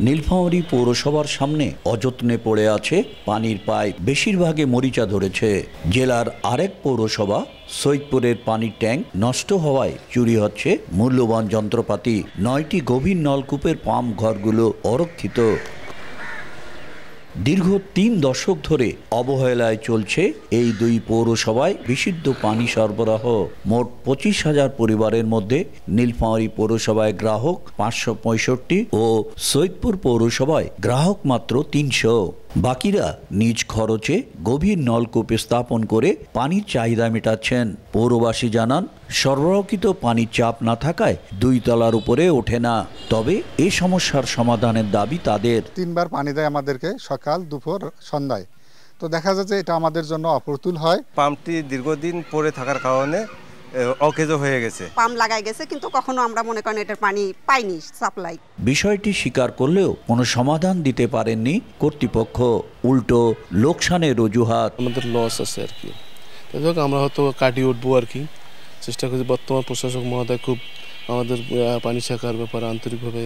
নীলফামারী পৌরসভার সামনে অযত্নে পড়ে আছে পানির পাইপ, বেশিরভাগে মরিচা ধরেছে। জেলার আরেক পৌরসভা সৈয়দপুরের পানির ট্যাঙ্ক নষ্ট হওয়ায় চুরি হচ্ছে মূল্যবান যন্ত্রপাতি। 9টি গভীর নলকূপের পাম্প ঘরগুলো অরক্ষিত। দীর্ঘ 3 দশক ধরে অবহেলায় চলছে এই দুই পৌরসভায় বিশুদ্ধ পানি সরবরাহ। মোট 25,000 পরিবারের মধ্যে নীলফামারী পৌরসভায় গ্রাহক 565 ও সৈয়দপুর পৌরসভায় গ্রাহক মাত্র 300। বাকিরা নিজ খরচে গভীর নলকূপ স্থাপন করে পানির চাহিদা মেটাচ্ছেন। পৌরবাসী জানান, সরবরাহকৃত পানির চাপ না থাকায় 2 তলার উপরে ওঠে না। তবে এই সমস্যার সমাধানের দাবি তাদের। 3 বার পানি দেয় আমাদেরকে, সকাল, দুপুর, সন্ধ্যায়। তো দেখা যাচ্ছে এটা আমাদের জন্য অপ্রতুল হয়। পাম্পটি দীর্ঘদিন পরে থাকার কারণে অকেজো হয়ে গেছে। পাম্প লাগাই গেছে, কিন্তু কখনো আমরা মনে করেন এটার পানি পাইনি সাপ্লাই। বিষয়টি স্বীকার করলেও কোনো সমাধান দিতে পারেননি কর্তৃপক্ষ। উল্টো লোকসানের অজুহাত। আমাদের লস আছে আর কি, আমরা হয়তো কাটিয়ে উঠবো আর কি চেষ্টা করছি। বর্তমান প্রশাসক মহোদয় খুব আমাদের পানি শাখার ব্যাপারে আন্তরিকভাবে